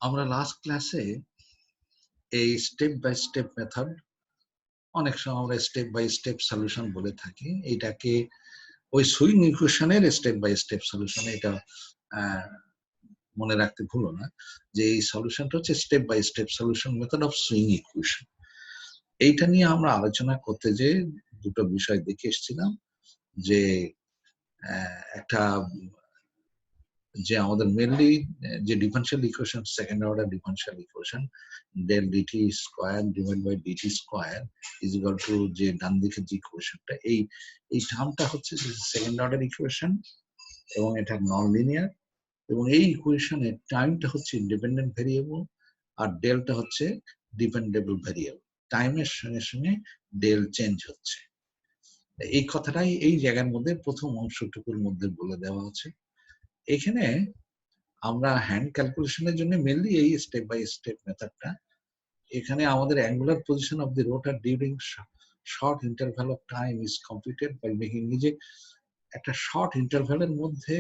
আমরা লাস্ট ক্লাসে এই স্টেপ বাই স্টেপ মেথড, অনেক সময় আমরা স্টেপ বাই স্টেপ সলিউশন বলে থাকি, এটাকে ওই সুইং ইকুয়েশনের স্টেপ বাই স্টেপ সলিউশন, এটা মনে রাখতে ভুলো না যে এই সলিউশনটা হচ্ছে step by step solution method of swing equation. এইটা নিয়ে আমরা আলোচনা করতে যে দুটো বিষয় দেখে এসেছিলাম, যে একটা যে আমাদের মেনলি যে differential equation, second order differential equation, del dt square divide by dt square is equal to যে ডান দিকের যে ইকুয়েশনটা, এই টার্মটা হচ্ছে যে সেকেন্ড অর্ডার ইকুয়েশন এবং এটা নন লিনিয়ার, এবং এই ইকুয়েশনের টাইমটা হচ্ছে ইন্ডিপেন্ডেন্ট ভেরিয়েবল আর ডেলটা হচ্ছে ডিপেন্ডেবল ভেরিয়েবল। টাইমের সঙ্গে সঙ্গে ডেল চেঞ্জ হচ্ছে। এই কথাটাই এই জায়গার মধ্যে প্রথম অংশটুকুর মধ্যে বলে দেওয়া আছে। এখানে আমরা হ্যান্ড ক্যালকুলেশনের জন্য মেনলি এই স্টেপ বাই স্টেপ মেথডটা, এখানে আমাদের angular position of the rotor during short interval of time is computed by making, যে একটা শর্ট ইন্টারভ্যালের মধ্যে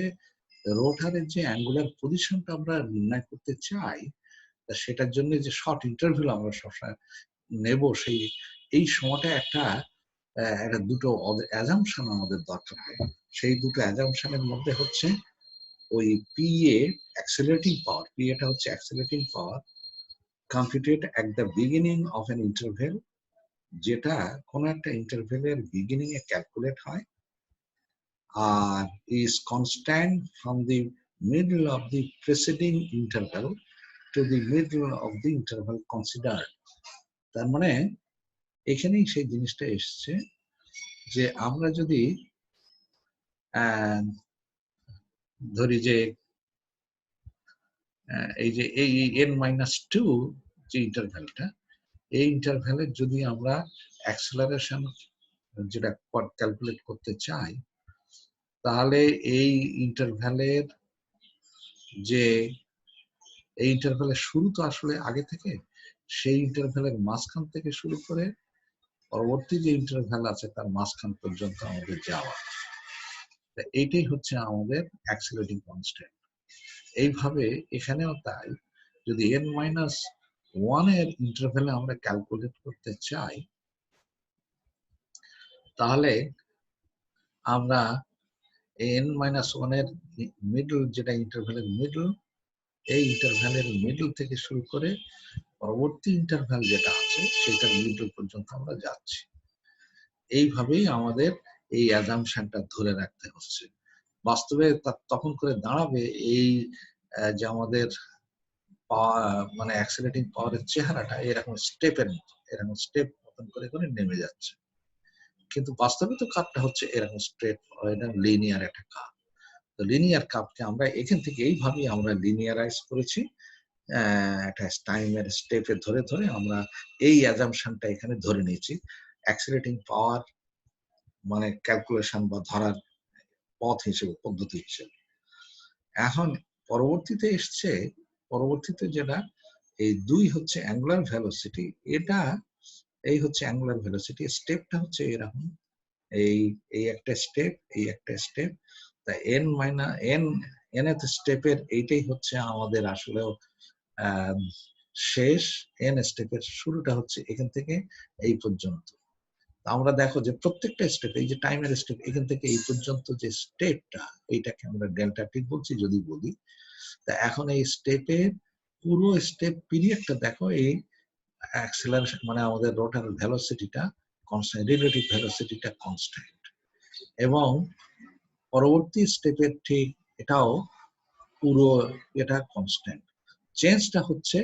রোটারের যে অ্যাঙ্গুলার পজিশনটা আমরা নির্ণয় করতে চাই, সেটার জন্য যে শর্ট ইন্টারভ্যাল আমরা সবসময় নেব, এই সময়টা একটা দুটো অ্যাজাম্পশন আমাদের দরকার হয়। সেই দুটো অ্যাজাম্পশনের মধ্যে হচ্ছে ওই P A accelerating power, P এটা হচ্ছে accelerating power computed at the beginning of an interval, যেটা কোনো একটা ইন্টারভ্যালের বিগিনিং এ ক্যালকুলেট হয়, আর is constant from the middle of the preceding interval to the middle of the interval considered. তার মানে এখানেই সেই জিনিসটা এসছে যে আমরা যদি ধরি যে এই যে এই n-2 যে ইন্টারভ্যালটা, এই ইন্টারভ্যালের যদি আমরা অ্যাক্সেলারেশন যেটা ক্যালকুলেট করতে চাই, তাহলে এই ইন্টারভ্যালের যে এই ইন্টারভ্যালের শুরু তো আসলে আগে থেকে, সেই ইন্টারভ্যালের মাঝখান থেকে শুরু করে পরবর্তী যে ইন্টারভ্যাল আছে তার মাঝখান পর্যন্ত আমাদের যাওয়া, এইটাই হচ্ছে আমাদের অ্যাক্সিলারেটিং কনস্ট্যান্ট। এইভাবে এখানেও তাই, যদি n-1 এর ইন্টারভ্যালে আমরা ক্যালকুলেট করতে চাই, তাহলে আমরা n-1 এর মিডল, যেটা ইন্টারভ্যালের মিডল, এই ইন্টারভ্যালের মিডল থেকে শুরু করে পরবর্তী ইন্টারভ্যাল যেটা আছে সেটার মিডল পর্যন্ত আমরা যাচ্ছি। এইভাবেই আমাদের এই অ্যাজাম্পশনটা ধরে রাখতে হচ্ছে। বাস্তবে তখন করে দাঁড়াবে এই যে আমাদের মানে অ্যাক্সিলারেটিং পাওয়ারের চেহারাটা এরকম স্টেপের মতো, এরকম স্টেপ মতন করে করে নেমে যাচ্ছে, কিন্তু বাস্তবে তো কাপটা হচ্ছে এরকম স্ট্রেট, লিনিয়ার একটা কাপ। তো লিনিয়ার কাপকে আমরা এখান থেকে এইভাবেই আমরা লিনিয়ারাইজ করেছি, একটা টাইমের স্টেপে ধরে ধরে আমরা এই অ্যাজাম্পশনটা এখানে ধরে নিয়েছি অ্যাক্সিলারেটিং পাওয়ার মানে ক্যালকুলেশন বা ধরার পথ হিসেবে, পদ্ধতি হিসেবে। এখন পরবর্তীতে এসছে, পরবর্তীতে যেটা এই 2 হচ্ছে অ্যাঙ্গুলার ভেলোসিটি, এটা এই হচ্ছে অ্যাঙ্গুলার ভেলোসিটি, স্টেপটা হচ্ছে এরকম, এই একটা স্টেপ, এই একটা স্টেপ, তা nth স্টেপের এইটাই হচ্ছে আমাদের আসলে শেষ, n স্টেপের শুরুটা হচ্ছে এখান থেকে এই পর্যন্ত। আমরা দেখো যে প্রত্যেকটা স্টেপ, এই যে টাইমের স্টেপ এখান থেকে এই পর্যন্ত যে স্টেপটা, এইটাকে আমরা ডেল্টা টি বলছি যদি বলি। তা এখন এই স্টেপের পুরো স্টেপ পিরিয়ডটা দেখো, এই অ্যাক্সেলারেশন মানে আমাদের রোটার ভেলোসিটিটা কনস্ট্যান্ট, রিলেটিভ ভেলোসিটিটা কনস্ট্যান্ট, এবং পরবর্তী স্টেপের ঠিক এটাও পুরো এটা কনস্ট্যান্ট। চেঞ্জটা হচ্ছে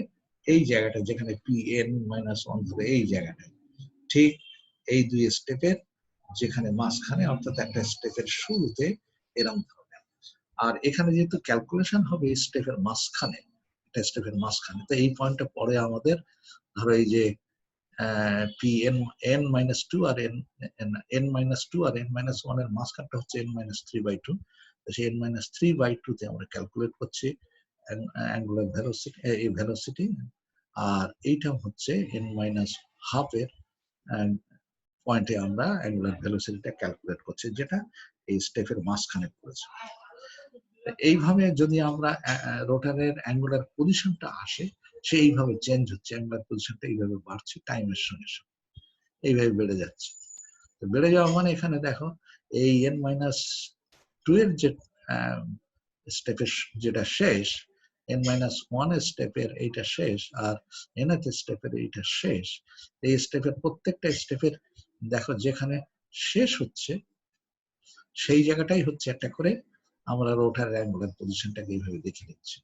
এই জায়গাটা, যেখানে pn-1 ধরে এই জায়গাটায়, ঠিক এই 2 স্টেপের যেখানে মাঝখানে, অর্থাৎ একটা স্টেপের শুরুতে এরকম ধরনের, আর এখানে যেহেতু ক্যালকুলেশন হবে স্টেপের মাঝখানে, একটা স্টেপের মাঝখানে, তো এই পয়েন্টটা পরে আমাদের ধরো এই যে n-2 আর n-2 আর n-1 এর মাঝখানটা হচ্ছে n-3/2, সেই n-3/2 তে আমরা ক্যালকুলেট করছি অ্যাঙ্গুলার ভেলোসিটি, এই ভেলোসিটি, আর এইটা হচ্ছে n-12 এর পয়েন্টে আমরা অ্যাঙ্গুলার ভেলোসিটিটা ক্যালকুলেট করছি, যেটা এই স্টেপের মাঝখানে পড়েছে। এইভাবে যদি আমরা রোটারের অ্যাঙ্গুলার পজিশনটা আসে, সে এইভাবে চেঞ্জ হচ্ছে, অ্যাঙ্গুলার পজিশনটা এইভাবে বাড়ছে টাইমের সঙ্গে সঙ্গে, এইভাবে বেড়ে যাচ্ছে। তো বেড়ে যাওয়া মানে এখানে দেখো এই n-2 এর যে স্টেপের যেটা শেষ, n-1 স্টেপের এইটা শেষ, আর nth স্টেপের এইটা শেষ। এই স্টেপের প্রত্যেকটা স্টেপের দেখো যেখানে শেষ হচ্ছে সেই জায়গাটাই হচ্ছে একটা করে আমরা রোটার অ্যাঙ্গুলার পজিশনটাকে এইভাবে দেখে নিচ্ছি।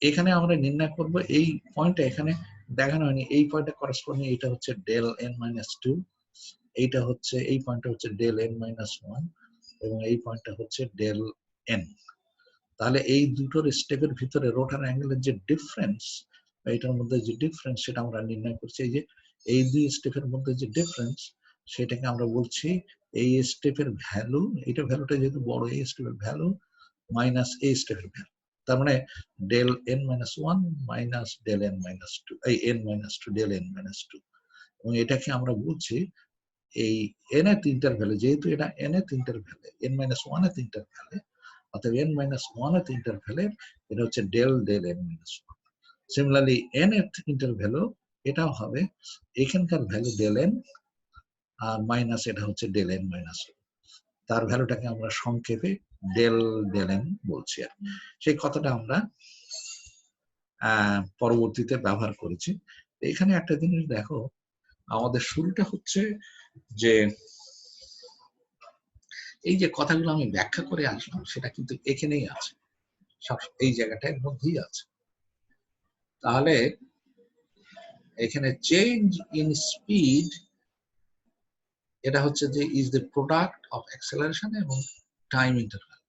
এখানে আমরা নির্ণয় করব এই পয়েন্টটা এখানে দেখানো হয়নি, এই পয়েন্টে করসপন্ডিং এটা হচ্ছে ডেল n-2, এইটা হচ্ছে এই পয়েন্টটা হচ্ছে ডেল n-1 এবং এই পয়েন্টটা হচ্ছে ডেল n। তাহলে এই দুটোর স্টেপের ভিতরে রোটার অ্যাঙ্গেলের যে ডিফারেন্স, এটার মধ্যে যে ডিফারেন্স সেটা আমরা নির্ণয় করছি। এই যে এই দুই স্টেপের মধ্যে যে ডিফারেন্স সেটাকে আমরা বলছি এই স্টেপের ভ্যালু, এটা ভ্যালুটা যেহেতু বড়, এই স্টেপের ভ্যালু মাইনাস এই স্টেপের ভ্যালু, তার মানে del n-1 minus del n-2, এই n-2 ডেল n-2, এবং এটাকে আমরা বলছি এই nth ইন্টারভ্যালে, যেহেতু এটা nth ইন্টারভ্যালে, n-1th ইন্টারভ্যালে, অর্থাৎ n-1th ইন্টারভ্যালে এটা হচ্ছে del del n-1। Similarly nth ইন্টারভ্যালু এটাও হবে এখানকার ভ্যালু ডেল n আর মাইনাস এটা হচ্ছে ডেল n-1, তার ভ্যালুটাকে আমরা সংক্ষেপে ডেল ডেল n বলছি। আর সেই কথাটা আমরা পরবর্তীতে ব্যবহার করেছি। এখানে একটা জিনিস দেখো, আমাদের শুরুটা হচ্ছে যে এই যে কথাগুলো আমি ব্যাখ্যা করে আসলাম সেটা কিন্তু এখানেই আছে, সব এই জায়গাটার মধ্যেই আছে। তাহলে এখানে চেঞ্জ ইন স্পিড এটা হচ্ছে যে is the product of acceleration এবং time interval.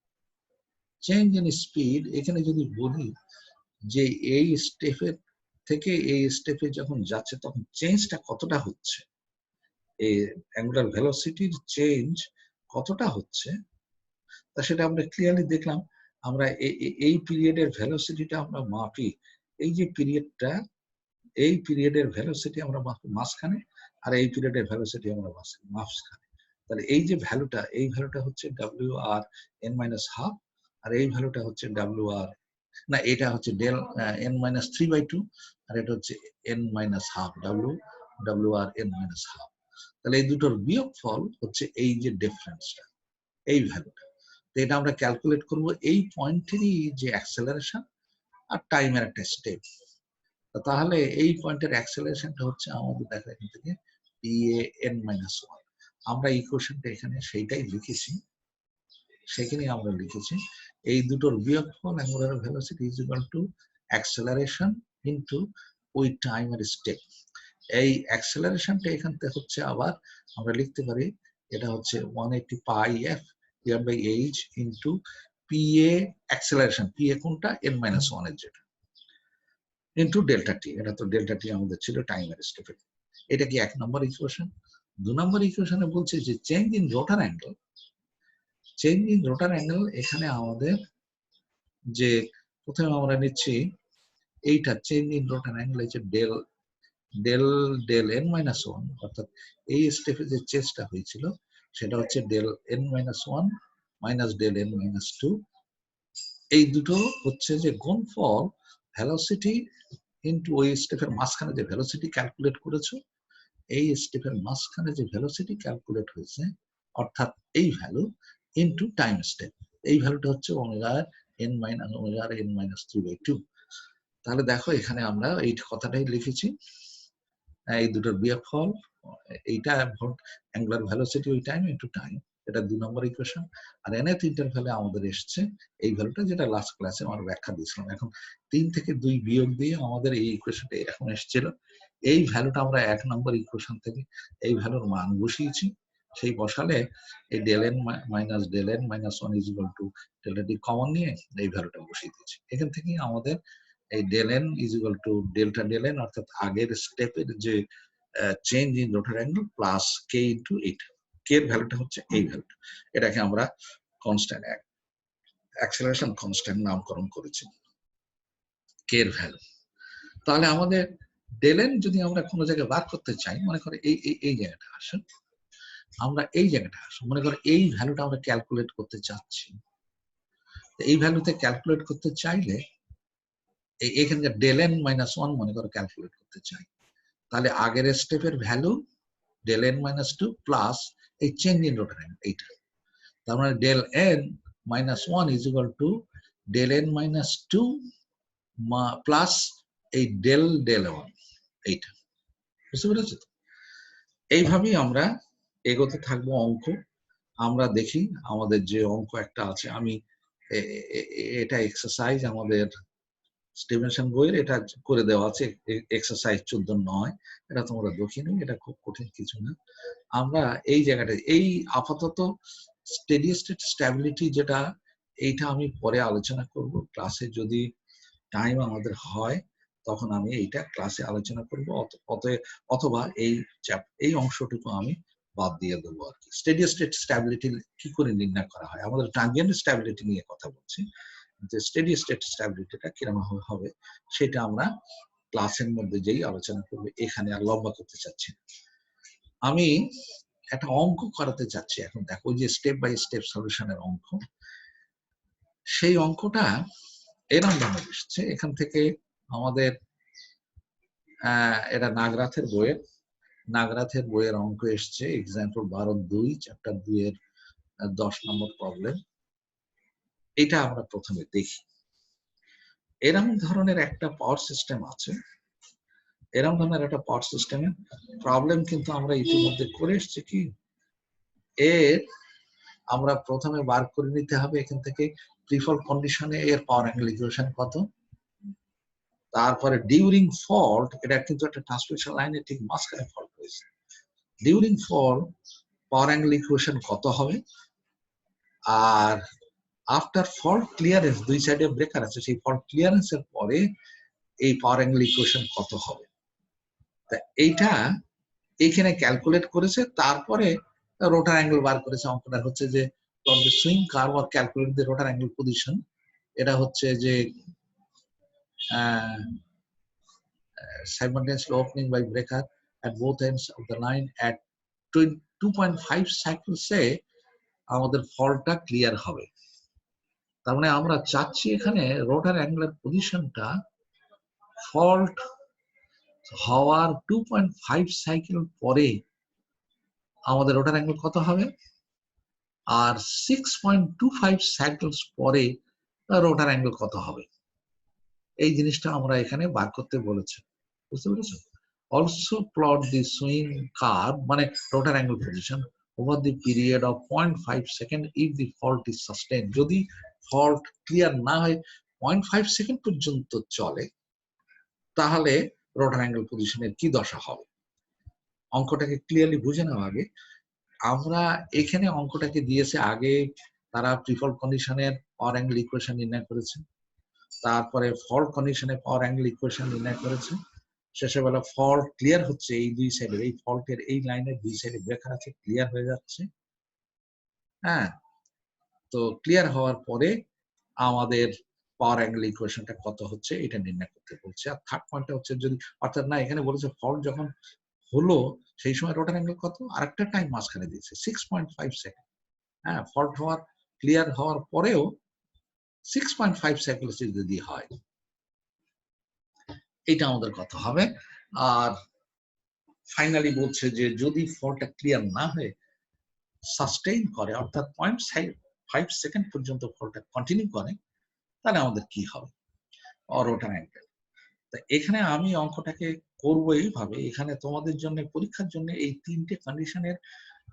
Change in speed এখানে যদি বলি যে এই স্টেপের থেকে এই স্টেপে যখন যাচ্ছে তখন চেঞ্জটা কতটা হচ্ছে, এই অ্যাঙ্গুলার ভেলোসিটির চেঞ্জ কতটা হচ্ছে, তা সেটা আমরা ক্লিয়ারলি দেখলাম। আমরা এই পিরিয়ডের ভেলোসিটিটা আমরা মাপি, এই যে পিরিয়ডটা, এই পিরিয়ডের ভেলোসিটি আমরা মাপি মাঝখানে, আর এই পিরিয়ডের ভেলোসিটি আমরা মাঝখানে। তাহলে এই যে ভ্যালুটা, এই ভ্যালুটা হচ্ছে WR(n-12) আর এই ভ্যালুটা হচ্ছে WR, না এটা হচ্ছে ডেল n-3/2 আর এটা হচ্ছে n-12 WR(n-12). তাহলে এই দুটোর বিয়োগফল হচ্ছে এই যে ডিফারেন্সটা, এই ভ্যালুটা। তো এটা আমরা ক্যালকুলেট করব এই পয়েন্টেরই যে অ্যাক্সেলারেশন আর টাইমের একটা স্টেপ। তাহলে এই পয়েন্টের অ্যাক্সেলারেশনটা হচ্ছে আমাদের দেখা এখান থেকে PA(n-1). আমরা ইকুয়েশনটা এখানে সেইটাই লিখেছি, সেখানেই আমরা লিখেছি এই দুটোর বিয়োগফল angular velocity is equal two acceleration into ওই টাইমের স্টেপ। এই অ্যাক্সেলারেশনটা এখান থেকে হচ্ছে আবার আমরা লিখতে পারি, এটা হচ্ছে 180 pi f divide by h into PA acceleration, PA কোনটা n-1 এর যেটা, ইনটু ডেল্টা টি, এটা তো ডেল্টা টি আমাদের ছিল টাইমের স্টেপে। এটা কি 1 নম্বর ইকুয়েশন। 2 নম্বর ইকুয়েশনে বলছে যে change in rotor angle, change in rotor angle এখানে আমাদের যে প্রথমে আমরা নিচ্ছি এইটা চেঞ্জ ইন রোটার অ্যাঙ্গেল হচ্ছে ডেল ডেল ডেল n-1, অর্থাৎ এই স্টেপে যে চেঞ্জটা হয়েছিল সেটা হচ্ছে del n-1 minus del n-2। এই দুটো হচ্ছে যে গুণফল ভেলোসিটি ইনটু ওই স্টেপের মাঝখানে যে ভেলোসিটি ক্যালকুলেট করেছো, এই স্টেপের মাঝখানে যে ভেলোসিটি ক্যালকুলেট হয়েছে অর্থাৎ এই ভ্যালু ইনটু টাইম স্টেপ, এই ভ্যালুটা হচ্ছে n-3/2। তাহলে দেখো এখানে আমরা এই কথাটাই লিখেছি, এই দুটোর বিয়োগফল, এইটা অ্যাঙ্গুলার ভেলোসিটি ওই টাইম ইনটু টাইম, এটা 2 নম্বর ইকুয়েশন। আর nth ইন্টারভ্যালে আমাদের এসছে এই ভ্যালুটা, যেটা লাস্ট ক্লাসে আমরা ব্যাখ্যা দিয়েছিলাম। এখন 3 থেকে 2 বিয়োগ দিয়ে আমাদের এই ইকুয়েশনটা এরকম এসেছিল। এই ভ্যালুটা আমরা 1 নম্বর ইকুয়েশন থেকে এই ভ্যালুর মান বসিয়েছি, সেই বসালে এই del n minus del n-1 is equal to delta t common নিয়ে এই ভ্যালুটা বসিয়ে দিয়েছি। এখান থেকে আমাদের এই del n is equal to delta del n, অর্থাৎ আগের স্টেপের যে change in rotor angle plus K into এইটা, কে এর ভ্যালুটা হচ্ছে এই ভ্যালুটা, এটাকে আমরা কনস্ট্যান্ট অ্যাক্সেলারেশন কনস্ট্যান্ট নামকরণ করেছি কে এর ভ্যালু। তাহলে আমাদের ডেল n যদি আমরা কোনো জায়গায় বার করতে চাই, মনে করে এই জায়গাটা আসে, আমরা এই জায়গাটা আসো, মনে করো এই ভ্যালুটা আমরা ক্যালকুলেট করতে চাচ্ছি, এই ভ্যালুতে ক্যালকুলেট করতে চাইলে এখানকার del n minus 1 মনে করো ক্যালকুলেট করতে চাই, তাহলে আগের স্টেপের value del n minus 2 plus এই চেঞ্জ ইন রোটার অ্যাঙ্গেল এইটা, তার মানে del n minus 1 is equal to del n minus 2 plus এই del 1 এইটা। বুঝতে পেরেছো? এইভাবেই আমরা এগোতে থাকবো অঙ্ক। আমরা দেখি আমাদের যে অঙ্ক একটা আছে, আমি এটা এক্সারসাইজ আমাদের স্টিভেনসন বইয়ের এটা করে দেওয়া আছে, এক্সারসাইজ 14-9, এটা তোমরা দেখে নিও, এটা খুব কঠিন কিছু না। আমরা এই জায়গাটা এই আপাতত স্টেডি স্টেট স্ট্যাবিলিটি যেটা, এইটা আমি পরে আলোচনা করব ক্লাসে, যদি টাইম আমাদের হয় তখন আমি এইটা ক্লাসে আলোচনা করব, অথবা এই অংশটুকু আমি বাদ দিয়ে দেবো আর কি। স্টেডি স্টেট স্ট্যাবিলিটি কি করে নির্ণয় করা হয়, আমাদের ট্রানজিয়েন্ট স্ট্যাবিলিটি নিয়ে কথা বলছি, যে স্টেডি স্টেট স্ট্যাবিলিটিটা কিরকম হবে সেটা আমরা ক্লাসের মধ্যে যেই আলোচনা করবো, এখানে আর লম্বা করতে চাচ্ছি না। আমি একটা অঙ্ক করাতে চাচ্ছি এখন। দেখো যে স্টেপ বাই স্টেপ সলিউশনের অঙ্ক, সেই অঙ্কটা এরকম ভাবে এসছে এখান থেকে আমাদের, এটা নাগরাথের বইয়ের অঙ্ক এসছে, এক্সাম্পল 12-2 চ্যাপ্টার 2 এর 10 নম্বর প্রবলেম। এটা আমরা প্রথমে দেখি। এরকম ধরনের একটা পাওয়ার সিস্টেম আছে, এরকম ধরনের একটা পাওয়ার সিস্টেমের প্রবলেম কিন্তু আমরা ইতিমধ্যে করে এসেছি। কি এর আমরা প্রথমে বার করে নিতে হবে এখান থেকে প্রিফল কন্ডিশনে এর পাওয়ার অ্যাঙ্গেল ইকুয়েশন কত, তারপরে ডিউরিং ফল্ট, এটা কিন্তু একটা ট্রান্সমিশন লাইনের ঠিক মাঝখানে ফল্ট হয়েছে, ডিউরিং ফল্ট পাওয়ার অ্যাঙ্গেল ইকুয়েশন কত হবে, আর আফটার ফল্ট ক্লিয়ারেন্স, দুই সাইডে ব্রেকার আছে, সেই ফল্ট ক্লিয়ারেন্সের পরে এই পাওয়ার অ্যাঙ্গেল ইকুয়েশন কত হবে। তা এইটা এখানে ক্যালকুলেট করেছে, তারপরে রোটার অ্যাঙ্গেল বার করেছে। অঙ্কটা হচ্ছে যে swing curve or calculate the rotor angle position, এটা হচ্ছে যে simultaneously opening by breaker at both ends of the line at 2.5 cycles এ আমাদের ফল্টটা ক্লিয়ার হবে। তার মানে আমরা চাচ্ছি এখানে রোটার অ্যাঙ্গেলের পজিশনটা ফল্ট হওয়ার 2.5 সাইকেল পরে আমাদের রোটার অ্যাঙ্গেল কত হবে, আর 6.25 সাইকেলস পরে রোটার অ্যাঙ্গেল কত হবে, এই জিনিসটা আমরা এখানে বার করতে বলেছে। বুঝতে পেরেছো? Also plot the swing curve, মানে rotor angle position over the period of 0.5 second if the fault is sustain. যদি ফল্ট ক্লিয়ার না হয় 0.5 সেকেন্ড পর্যন্ত চলে, তাহলে রোটার অ্যাঙ্গেল পজিশনের কি দশা হবে। অঙ্কটাকে ক্লিয়ারলি বুঝে নেওয়া আগে, আমরা এখানে অঙ্কটাকে দিয়েছে, আগে তারা প্রিফল কন্ডিশনের পাওয়ার অ্যাঙ্গেল ইকুয়েশন নির্ণয় করেছে, তারপরে ফল্ট কন্ডিশনে পাওয়ার অ্যাঙ্গেল ইকুয়েশন নির্ণয় করেছে, শেষে বেলা ফল্ট ক্লিয়ার হচ্ছে, এই দুই সাইডের এই ফল্টের এই লাইনের দুই সাইডে ব্রেকার আছে, ক্লিয়ার হয়ে যাচ্ছে। হ্যাঁ, তো ক্লিয়ার হওয়ার পরে আমাদের পাওয়ার অ্যাঙ্গেল ইকুয়েশনটা কত হচ্ছে এটা নির্ণয় করতে বলছে। আর থার্ড পয়েন্টটা হচ্ছে, যদি অর্থাৎ না, এখানে বলেছে ফল্ট যখন হলো সেই সময় রোটার অ্যাঙ্গেল কত, আরেকটা টাইম মাঝখানে দিয়েছে 6.5 সেকেন্ড। হ্যাঁ, ফল্ট হওয়ার ক্লিয়ার হওয়ার পরেও 6.5 সেকেন্ড যদি হয়, এটা আমাদের কথা হবে। আর ফাইনালি বলছে যে যদি ফল্টটা ক্লিয়ার না হয়ে সাস্টেইন করে, অর্থাৎ 0.5 সেকেন্ড পর্যন্ত ফল্টটা কন্টিনিউ করে, তাহলে আমাদের কি হবে রোটার অ্যাঙ্গেল। তা এখানে আমি অঙ্কটাকে করবো এইভাবে, এখানে তোমাদের জন্য পরীক্ষার জন্য এই তিনটে কন্ডিশনের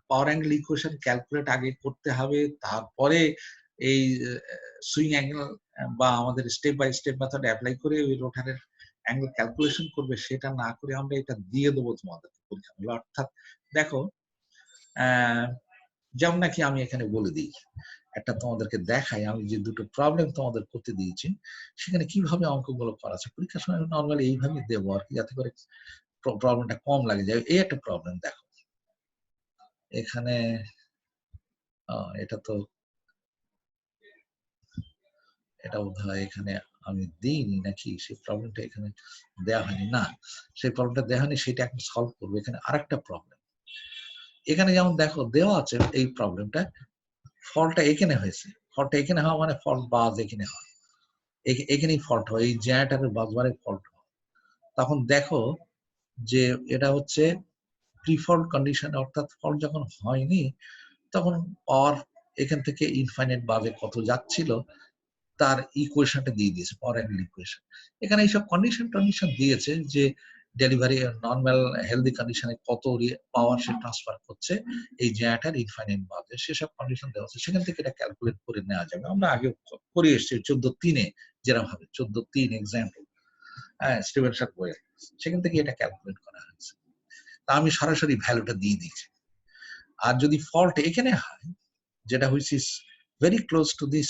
পাওয়ার অ্যাঙ্গেল ইকুয়েশন ক্যালকুলেট আগে করতে হবে, তারপরে এই সুইং অ্যাঙ্গেল বা আমাদের step by step method apply করে ওই রোটারের অ্যাঙ্গেল ক্যালকুলেশন করবে, সেটা না করে আমরা এটা দিয়ে দেবো তোমাদের পরীক্ষা হলো। অর্থাৎ দেখো, যেমন নাকি আমি এখানে বলে দিই, একটা তোমাদেরকে দেখাই, আমি যে দুটো প্রবলেম তোমাদের করতে দিয়েছি সেখানে কিভাবে অঙ্কগুলো করা আছে। পরীক্ষার সময় নর্মালি এইভাবে দেবো আর কি, যাতে করে প্রবলেমটা কম লাগে যায়। এই একটা প্রবলেম দেখো এখানে, এটা তো এটা বোধহয় এখানে আমি দিইনি নাকি, সেই প্রবলেমটা এখানে দেওয়া হয়নি। না, সেই প্রবলেমটা দেওয়া হয়নি, সেটা এখন সলভ করবো। এখানে আরেকটা প্রবলেম, এখানে যেমন দেখো দেওয়া আছে এই প্রবলেমটা, ফলটা এখানে হয়েছে, ফল্ট এখানে হওয়া মানে ফল্ট বাজ এখানে হয়, এখানেই ফল্ট হয়, এই জেনারেটরের বাজবারে ফল্ট হয়। তখন দেখো যে এটা হচ্ছে প্রিফল্ট কন্ডিশন, অর্থাৎ ফল্ট যখন হয়নি তখন পাওয়ার এখান থেকে ইনফাইনাইট বাজে কত যাচ্ছিল তার ইকুয়েশনটা দিয়ে দিয়েছে, পাওয়ার অ্যাঙ্গেল ইকুয়েশন। এখানে এইসব কন্ডিশন দিয়েছে যে ডেলিভারি নর্মাল হেলদি কন্ডিশনে কত পাওয়ার সে ট্রান্সফার করছে এই জেনারেটর ইনফাইনাইট বাজে, সেসব কন্ডিশন দেওয়া আছে। সেখান থেকে এটা ক্যালকুলেট করে নেওয়া যাবে। আমরা আগে করে এসেছি 14.3-এ যেরকম ভাবে 14.3 এক্সাম্পল, হ্যাঁ, স্টিভেনসন বইয়ের, সেখান থেকে এটা ক্যালকুলেট করা হয়েছে। তা আমি সরাসরি ভ্যালুটা দিয়ে দিচ্ছি। আর যদি ফল্ট এখানে হয়, যেটা হয়েছে very close to this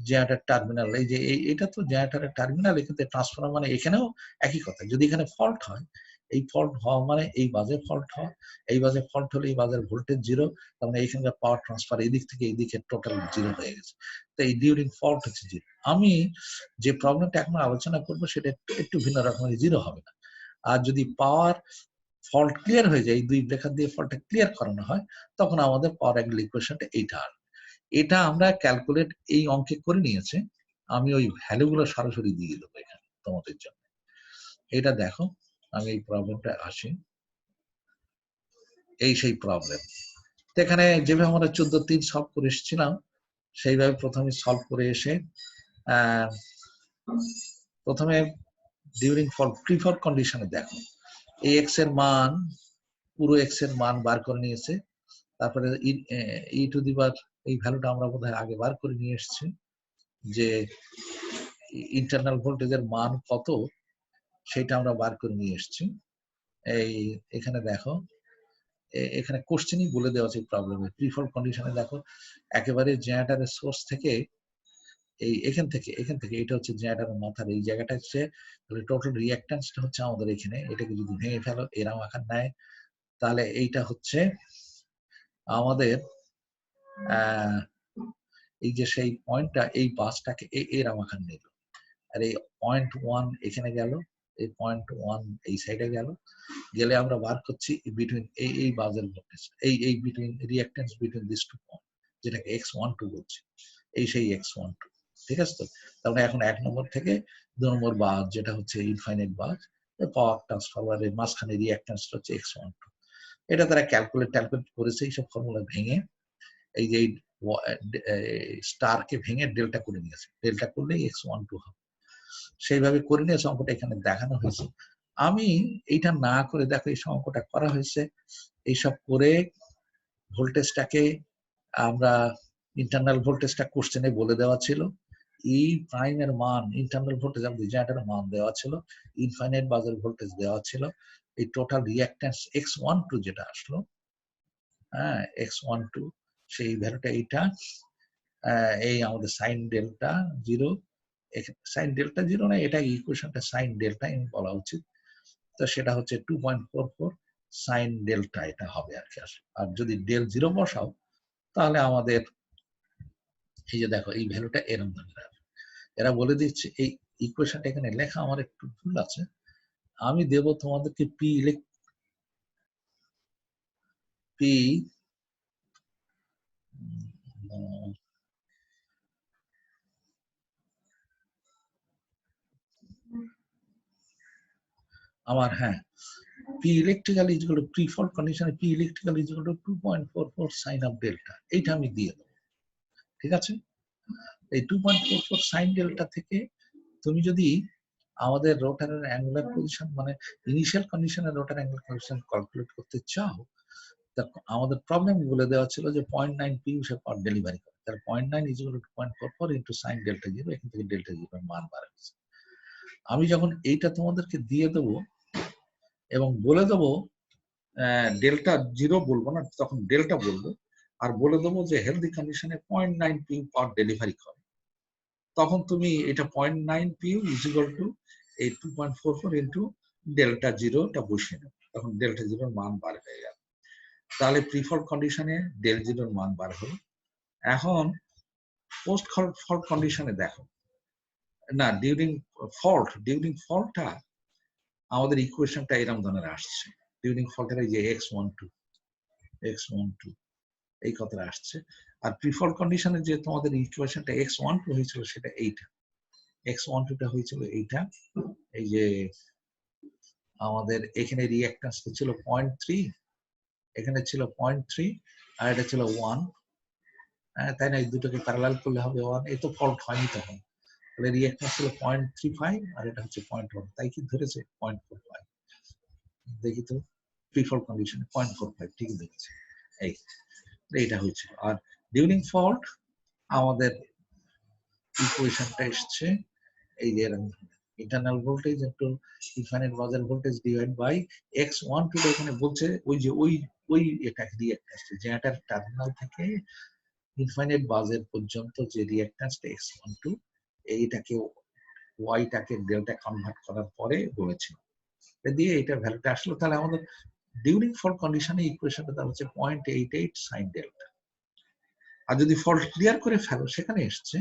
generator terminal, এই যে এটা তো জেনারেটরের টার্মিনাল, এখানে ট্রান্সফরমার মানে এখানেও একই কথা। যদি এখানে ফল্ট হয়, এই ফল্ট হওয়া মানে এই বাজে ফল্ট হয়, এই বাজে ফল্ট হলে এই বাজের ভোল্টেজ জিরো, তার মানে এইখানকার পাওয়ার ট্রান্সফার এই দিক থেকে এই দিকে টোটাল জিরো হয়ে গেছে। তো এই ডিউরিং ফল্ট হচ্ছে জিরো। আমি যে প্রবলেমটা এখন আলোচনা করবো সেটা একটু ভিন্ন রকমের, জিরো হবে না। আর যদি পাওয়ার ফল্ট ক্লিয়ার হয়ে যায়, এই দুই ব্রেকার দিয়ে ফল্টটা ক্লিয়ার করানো হয়, তখন আমাদের পাওয়ার অ্যাঙ্গেল ইকুয়েশনটা এইটা আর এটা আমরা ক্যালকুলেট এই অঙ্কে করে নিয়েছে। আমি ওই ভ্যালুগুলো সরাসরি দিয়ে দেবো এখানে তোমাদের জন্য। এটা দেখো, আমি এই প্রবলেমটা আসি, এই সেই প্রবলেম। তো এখানে যেভাবে আমরা 14.3 সলভ করে এসেছিলাম সেইভাবে প্রথমে সলভ করে এসে প্রথমে ডিউরিং ফল্ট প্রিফল্ট কন্ডিশনে দেখো এই এক্স এর মান, পুরো এক্স এর মান বার করে নিয়েছে। তারপরে ই টু দি পাওয়ার এই ভ্যালুটা আমরা বোধহয় আগে বার করে নিয়ে এসেছি, যে ইন্টারনাল ভোল্টেজের মান কত সেটা আমরা বার করে নিয়ে এসেছি। এই এখানে দেখো, এখানে কোশ্চেনই বলে দেওয়া আছে প্রবলেমে। প্রিফল্ট কন্ডিশনে দেখো একেবারে জেনারেটরের সোর্স থেকে এই এখান থেকে এটা হচ্ছে জেনারেটরের মাথার এই জায়গাটা হচ্ছে, টোটাল রিঅ্যাক্ট্যান্সটা হচ্ছে আমাদের এখানে। এটাকে যদি ভেঙে ফেলো এরাম আকার নেয়, তাহলে এইটা হচ্ছে আমাদের এই যে সেই পয়েন্টটা, এই বাসটাকে এরাম আকার নিল। আর এই 0.1 এখানে গেল, এই 0.1 এই সাইডে গেলে আমরা বার করছি বিটুইন এই বাজের ভোল্টেজ, এই between reactance between this two point, যেটাকে x12 বলছি, এই সেই x12। ঠিক আছে? তো তাহলে এখন 1 নম্বর থেকে 2 নম্বর বাজ, যেটা হচ্ছে ইনফাইনাইট বাজ, পাওয়ার ট্রান্সফরমারের মাঝখানে রিঅ্যাক্ট্যান্সটা হচ্ছে x12। এটা তারা ক্যালকুলেট করেছে এইসব ফর্মুলা ভেঙে, এই যে স্টারকে ভেঙে ডেল্টা করে নিয়েছে। ডেল্টা করলে x12 হবে, সেইভাবে করে নিয়েছে। অঙ্কটা এখানে দেখানো হয়েছে। আমি এইটা না করে দেখো এই অঙ্কটা করা হয়েছে, এইসব করে ভোল্টেজটাকে আমরা ইন্টারনাল ভোল্টেজটা কোশ্চেনে বলে দেওয়া ছিল, ই প্রাইমের মান ইন্টারনাল ভোল্টেজ আমাদের জেনারেটরের মান দেওয়া ছিল, ইনফাইনাইট বাজের ভোল্টেজ দেওয়া ছিল, এই টোটাল রিঅ্যাক্ট্যান্স x12 যেটা আসলো, হ্যাঁ x12 সেই ভ্যালুটা এইটা, এই আমাদের sign delta zero, sign delta zero না, এটা ইকুয়েশনটা সাইন ডেল্টা বলা উচিত। তো সেটা হচ্ছে 2.44 সাইন ডেল্টা এটা হবে আর কি আসলে। আর যদি ডেল জিরো বসাও তাহলে আমাদের এই যে দেখো এই ভ্যালুটা এরম ধরে, এরা বলে দিচ্ছে এই ইকুয়েশনটা এখানে লেখা আমার একটু ভুল আছে। আমি দেব তোমাদেরকে পি আমার, হ্যাঁ, P electrical is equal to pre-fault condition, P electrical is equal to 2.44 sin of delta, এইটা আমি দিয়ে দেবো। ঠিক আছে? এই 2.44 sin delta থেকে তুমি যদি আমাদের রোটারের অ্যাঙ্গুলার পজিশন মানে ইনিশিয়াল কন্ডিশনের রোটার অ্যাঙ্গুলার পজিশন ক্যালকুলেট করতে চাও, তা আমাদের প্রবলেম বলে দেওয়া ছিল যে 0.9 পিউ সে পার ডেলিভারি করে, তার 0.9 is equal two 2.44 into sin delta zero, এখান থেকে ডেল্টা জিরো মান বার হয়েছে। আমি যখন এইটা তোমাদেরকে দিয়ে দেবো এবং বলে দেবো ডেল্টা জিরো বলবো না, তখন ডেল্টা বলবো, আর বলে দেবো যে হেলদি কন্ডিশনে 0.9 পিউ পার ডেলিভারি করে, তখন তুমি এটা 0.9 পিউ ইজ ইকুয়াল টু এই 2.44 ইন্টু ডেল্টা জিরোটা বসিয়ে নেবে, তখন ডেল্টা জিরোর মান বার হয়ে গেল। তাহলে প্রিফল্ট কন্ডিশনে ডেল জিরোর মান বার হলো। এখন পোস্ট ফল্ট কন্ডিশনে দেখো না, ডিউরিং ফল্টটা আমাদের ইকুয়েশনটা এরকম ধরনের আসছে। ডিউরিং ফল্টের এই যে x12 এই কথাটা আসছে। আর প্রিফল্ট কন্ডিশনে যে তোমাদের ইকুয়েশনটা x12 হয়েছিল সেটা এইটা, x12 টা হয়েছিল এইটা, এই যে আমাদের এখানে রিঅ্যাকট্যান্স ছিল 0.3, এখানে ছিল 0.3 আর এটা ছিল 1, তাই না? এই দুটোকে প্যারালাল করলে হবে 1, এই তো ফল্ট হয়নি তখন, তাহলে রিঅ্যাকট্যান্স ছিল 0.35 আর এটা হচ্ছে 0.1, তাই কি ধরেছে 0.45, দেখি তো প্রিফল্ট কন্ডিশনে 0.45 ঠিকই ধরেছে, এইটা হয়েছিল। আর ডিউরিং ফল্ট আমাদের ইকুয়েশনটা এসছে এই যে ইন্টারনাল ভোল্টেজ ইনটু ইনফাইনাইট বাজার ভোল্টেজ ডিভাইড বাই x12, এখানে বলছে ওই যে ওই এটা রিঅ্যাকট্যান্স যে এটার টার্মিনাল থেকে ইনফাইনাইট বাজার পর্যন্ত যে রিঅ্যাকট্যান্সটা x12, এইটাকে ওয়াইটাকে ডেল্টা কনভার্ট করার পরে বলেছিল, দিয়ে এটা ভ্যালুটা আসলো। তাহলে আমাদের ডিউরিং ফল্ট কন্ডিশনে ইকুয়েশনটা তাহলে হচ্ছে 0.88 সাইন ডেল্টা। আর যদি ফল্ট ক্লিয়ার করে ফেলো, সেখানে এসছে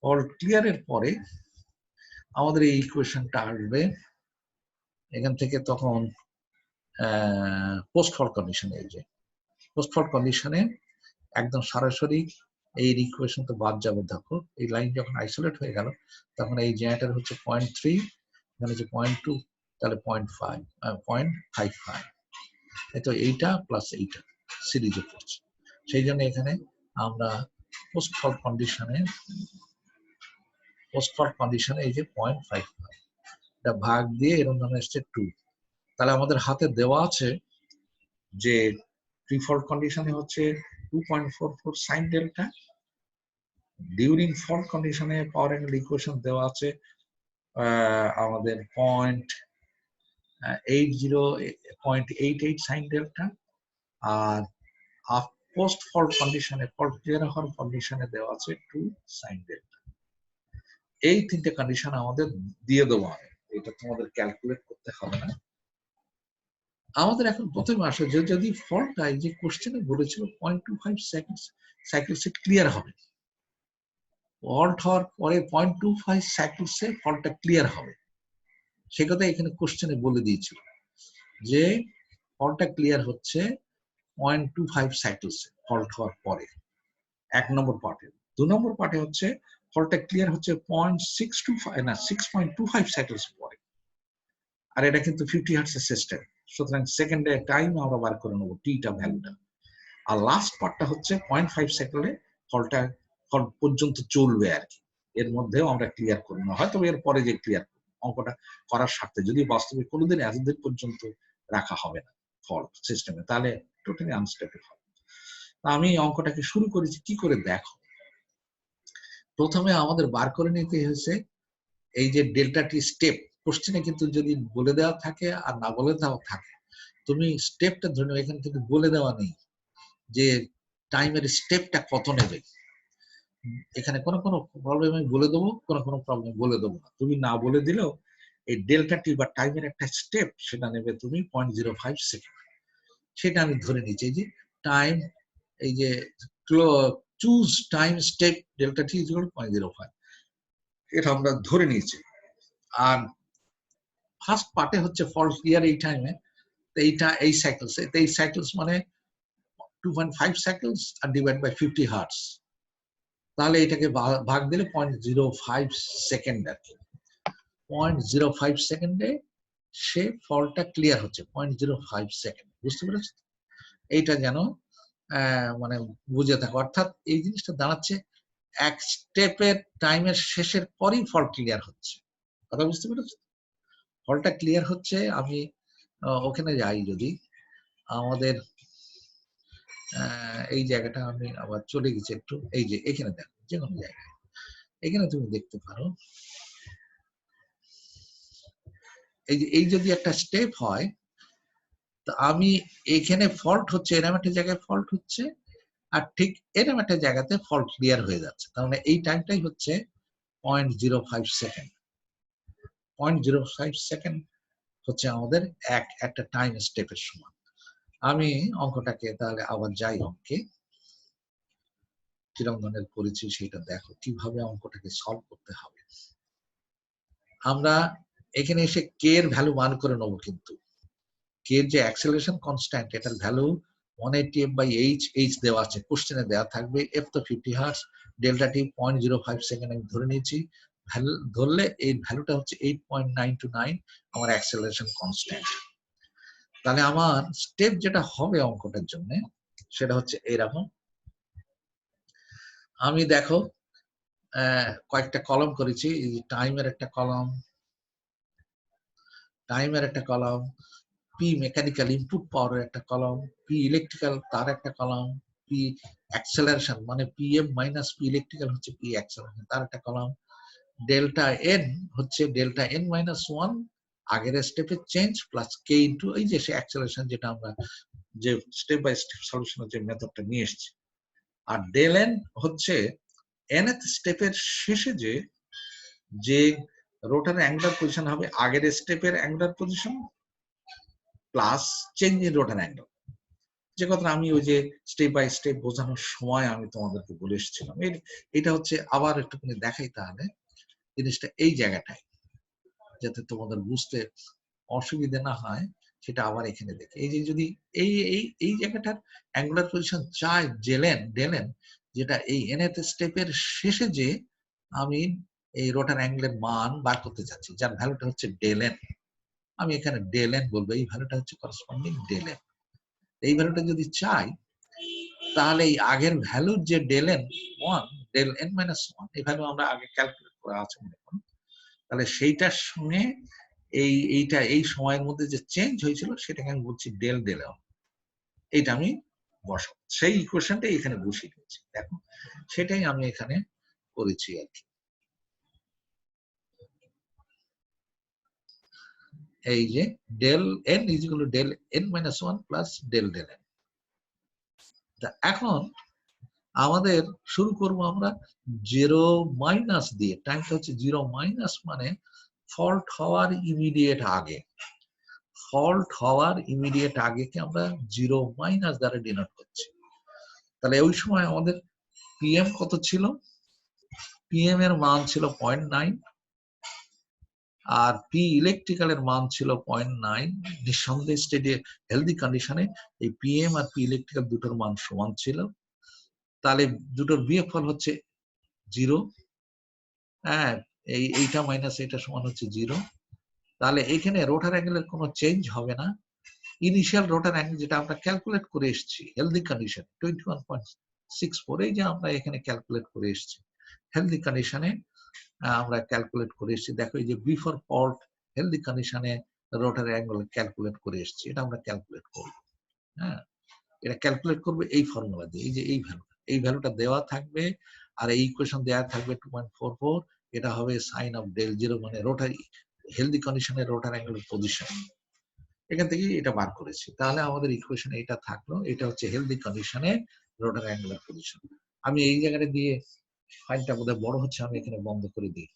ফল্ট ক্লিয়ারের পরে আমাদের এই ইকুয়েশনটা আসবে এখান থেকে, তখন পোস্ট ফল্ট কন্ডিশনে, এই যে পোস্ট ফল্ট কন্ডিশনে একদম সরাসরি এই ইকুয়েশন তো বাদ যাবে। দেখো এই লাইন যখন আইসোলেট হয়ে গেল তখন এই জেনারেটর হচ্ছে 0.3, এখানে হচ্ছে 0.2, তাহলে 0.55, এই তো এইটা প্লাস এইটা সিরিজে পড়ছে। সেই জন্য এখানে আমরা পোস্ট ফল্ট কন্ডিশনে এই যে 0.55 এটা ভাগ দিয়ে এরকম ধরনের এসছে 2, তাহলে আমাদের হাতে দেওয়া আছে যে প্রিফল্ট কন্ডিশনে হচ্ছে 2.44 সাইন ডেল্টা, ডিউরিং ফল্ট কন্ডিশনে পাওয়ার অ্যাঙ্গেল ইকুয়েশন দেওয়া আছে আমাদের 0.88 সাইন ডেল্টা, আর পোস্ট ফল্ট কন্ডিশনে, ফল্ট ক্লিয়ার হওয়ার কন্ডিশনে দেওয়া আছে 2 সাইন ডেল্টা। এই তিনটে কন্ডিশন আমাদের দিয়ে দেওয়া হবে, এটা তোমাদের ক্যালকুলেট করতে হবে না। আমাদের এখন প্রথমে আসে যে যদি ফল্টটা এই যে কোশ্চেনে বলেছিল 0.25 সাইকেলসে ক্লিয়ার হবে, ফল্ট হওয়ার পরে 0.25 সাইকেলসে ফল্টটা ক্লিয়ার হবে, সে কথা এখানে কোশ্চেনে বলে দিয়েছিল যে ফল্টটা ক্লিয়ার হচ্ছে 0.25 সাইকেলসে ফল্ট হওয়ার পরে, 1 নম্বর পার্টে। 2 নম্বর পার্টে হচ্ছে ফল্টটা ক্লিয়ার হচ্ছে 6.25 সাইকেলস পরে, আর এটা কিন্তু 50 হার্টজের সিস্টেম, সুতরাং সেকেন্ডে টাইম আমরা বার করে নেবো টিটা ভ্যালুটা। আর লাস্ট পার্টটা হচ্ছে 0.5 সেকেন্ডে ফল্ট পর্যন্ত চলবে আর কি, এর মধ্যেও আমরা ক্লিয়ার করবো না, হয়তো এর পরে যে ক্লিয়ার অঙ্কটা করার স্বার্থে, যদি বাস্তবে কোনোদিন এতদিন পর্যন্ত রাখা হবে না ফল্ট সিস্টেমে, তাহলে টোটালি আনস্টেবল হবে। আমি অঙ্কটাকে শুরু করেছি কি করে দেখো। প্রথমে আমাদের বার করে নিতে হয়েছে এই যে ডেল্টা টি স্টেপ, কোশ্চেনে কিন্তু যদি বলে দেওয়া থাকে আর না বলে দেওয়া থাকে, তুমি স্টেপটা ধরে নাও, এখানে কিন্তু বলে দেওয়া নেই যে টাইমের স্টেপটা কত নেবে, এখানে কোনো প্রবলেম আমি বলে দেবো, কোনো প্রবলেম বলে দেবো না। তুমি না বলে দিলেও এই ডেল্টা টি বা টাইমের একটা স্টেপ সেটা নেবে তুমি 0.05 সেকেন্ড, সেটা আমি ধরে নিচ্ছি। এই যে টাইম, এই যে choose time step delta T is 0.05, এটা আমরা ধরে নিয়েছি। আর ফার্স্ট পার্টে হচ্ছে ফল্ট ক্লিয়ার এই টাইমে, এইটা এই সাইকেলস মানে 2.5 সাইকেলস আর ডিভাইড বাই 50 হার্টজ, তাহলে এটাকে ভাগ দিলে 0.05 সেকেন্ড আর কি, 0.05 সেকেন্ডে সে ফল্টটা ক্লিয়ার হচ্ছে, 0.05 সেকেন্ড, বুঝতে পেরেছ? এইটা যেন মানে বুঝে থাকো, অর্থাৎ এই জিনিসটা দাঁড়াচ্ছে এক স্টেপের টাইমের শেষের পরই ফল্ট ক্লিয়ার হচ্ছে, কথা বুঝতে পেরেছ? ফল্টটা ক্লিয়ার হচ্ছে, আমি ওখানে যাই, যদি আমাদের এই জায়গাটা আমি আবার চলে গেছি একটু, এই যে এখানে দেখো, যে কোনো জায়গায় এখানে তুমি দেখতে পারো, এই যদি একটা স্টেপ হয়, তো আমি এখানে ফল্ট হচ্ছে, এরকম একটা জায়গায় ফল্ট হচ্ছে, আর ঠিক এরকম একটা জায়গাতে ফল্ট ক্লিয়ার হয়ে যাচ্ছে, তার মানে এই টাইমটাই হচ্ছে 0.05 সেকেন্ড। 0.05 সেকেন্ড হচ্ছে আমাদের একটা টাইম স্টেপের সমান। আমি অঙ্কটাকে তাহলে আবার যাই অঙ্কে, কিরকম ধরনের করেছি সেটা দেখো কিভাবে অঙ্কটাকে সলভ করতে হবে। আমরা এখানে এসে কে এর ভ্যালু মান করে নেবো, কিন্তু কে এর যে অ্যাক্সেলারেশন কনস্ট্যান্ট, এটার ভ্যালু 180f/h, h দেওয়া আছে, কোশ্চেনে দেওয়া থাকবে, f তো 50 হার্টজ, ডেল্টা টি 0.05 সেকেন্ড আমি ধরে নিয়েছি, ধরলে এই ভ্যালুটা হচ্ছে 8.929 আমার অ্যাক্সেলারেশন কনস্ট্যান্ট। তাহলে আমার স্টেপ যেটা হবে অঙ্কটার জন্য সেটা হচ্ছে এরকম। আমি দেখো কয়েকটা কলম করেছি, টাইমের একটা কলম, পি মেকানিক্যাল ইনপুট পাওয়ারের একটা কলম, পি ইলেকট্রিক্যাল তার একটা কলম, পি অ্যাক্সেলারেশন মানে পিএম মাইনাস পি ইলেকট্রিক্যাল হচ্ছে পি অ্যাক্সেলারেশন তার একটা কলম, ডেল্টা এন হচ্ছে ডেল্টা এন মাইনাস 1 আগের স্টেপের চেঞ্জ প্লাস কে ইনটু এই যে অ্যাক্সেলারেশন যেটা আমরা যে স্টেপ বাই স্টেপ সলিউশনের যে মেথডটা নিয়ে এসেছি, আর ডেল এন হচ্ছে nth স্টেপের শেষে যে রোটার অ্যাঙ্গুলার পজিশন হবে আগের স্টেপের angular position plus change in rotor angle, যে কথা আমি ওই যে স্টেপ বাই স্টেপ বোঝানোর সময় আমি তোমাদেরকে বলে এসেছিলাম। এটা হচ্ছে আবার একটুখানি দেখাই তাহলে জিনিসটা এই জায়গাটায়, যাতে তোমাদের বুঝতে অসুবিধা না হয় সেটা আবার এখানে দেখে। এই যে যদি এই এই এই জায়গাটার অ্যাঙ্গুলার পজিশন চাই ডেলেন যেটা এই nth স্টেপের শেষে যে আমি এই রোটার অ্যাঙ্গেলের মান বার করতে চাচ্ছি, যার ভ্যালুটা হচ্ছে ডেলেন, আমি এখানে ডেলেন বলবো, এই ভ্যালুটা হচ্ছে করসপন্ডিং ডেলেন। এই ভ্যালুটা যদি চাই তাহলে এই আগের ভ্যালুর যে ডেলেন 1 ডেল এন মাইনাস 1 এই ভ্যালু আমরা আগে ক্যালকুলেট করা আছে মনে করুন, তাহলে সেইটার সঙ্গে এইটা এই সময়ের মধ্যে যে চেঞ্জ হয়েছিল সেটাকে আমি বলছি ডেল ডেলেন, এইটা আমি বসাবো, সেই ইকুয়েশনটা এখানে বসিয়ে দিয়েছি। দেখো সেটাই আমি এখানে করেছি আর কি। এই যে del n is equal to del n minus 1 plus del del n. এখন আমাদের শুরু করব আমরা 0 মাইনাস দিয়ে, টাইমটা হচ্ছে 0 মাইনাস মানে ফল্ট হওয়ার ইমিডিয়েট আগে, ফল্ট হওয়ার ইমিডিয়েট আগেকে আমরা 0 মাইনাস দ্বারা ডিনোট করছি। তাহলে ওই সময় আমাদের পিএম কত ছিল, পিএম এর মান ছিল 0.9 আর পি ইলেকট্রিক্যালের মান ছিল 0.9। নিঃসন্দেহে স্টেডি হেলদি কন্ডিশনে এই পিএম আর পি ইলেকট্রিক্যাল দুটোর মান সমান ছিল, তাহলে দুটোর বিয়োগফল হচ্ছে 0, হ্যাঁ এইটা মাইনাস এটা সমান হচ্ছে 0। তাহলে এখানে রোটার অ্যাঙ্গেলের কোনো চেঞ্জ হবে না, ইনিশিয়াল রোটার অ্যাঙ্গেল যেটা আমরা ক্যালকুলেট করে এসেছি হেলদি কন্ডিশন 21.64, এই যে আমরা এখানে ক্যালকুলেট করে এসেছি হেলদি কন্ডিশনে, আমরা ক্যালকুলেট করে এসেছি। দেখো এই যে বিফোর ফল্ট হেলদি কন্ডিশনে রোটার অ্যাঙ্গেল ক্যালকুলেট করে এসেছি, এটা আমরা ক্যালকুলেট করবো। হ্যাঁ, এটা ক্যালকুলেট করবে এই ফর্মুলা দিয়ে, এই যে এই ভ্যালুটা দেওয়া থাকবে আর এই ইকুয়েশন দেওয়া থাকবে 2.44, এটা হবে সাইন অফ ডেল 0 মানে রোটার হেলদি কন্ডিশনের রোটার অ্যাঙ্গেলের পজিশন, এখান থেকে এটা বার করেছি। তাহলে আমাদের ইকুয়েশন এটা থাকলো, এটা হচ্ছে হেলদি কন্ডিশনে রোটার অ্যাঙ্গুলার পজিশন। আমি এই জায়গাটা দিয়ে ফাইলটা বোধহয় বড় হচ্ছে, আমি এখানে বন্ধ করে দিই।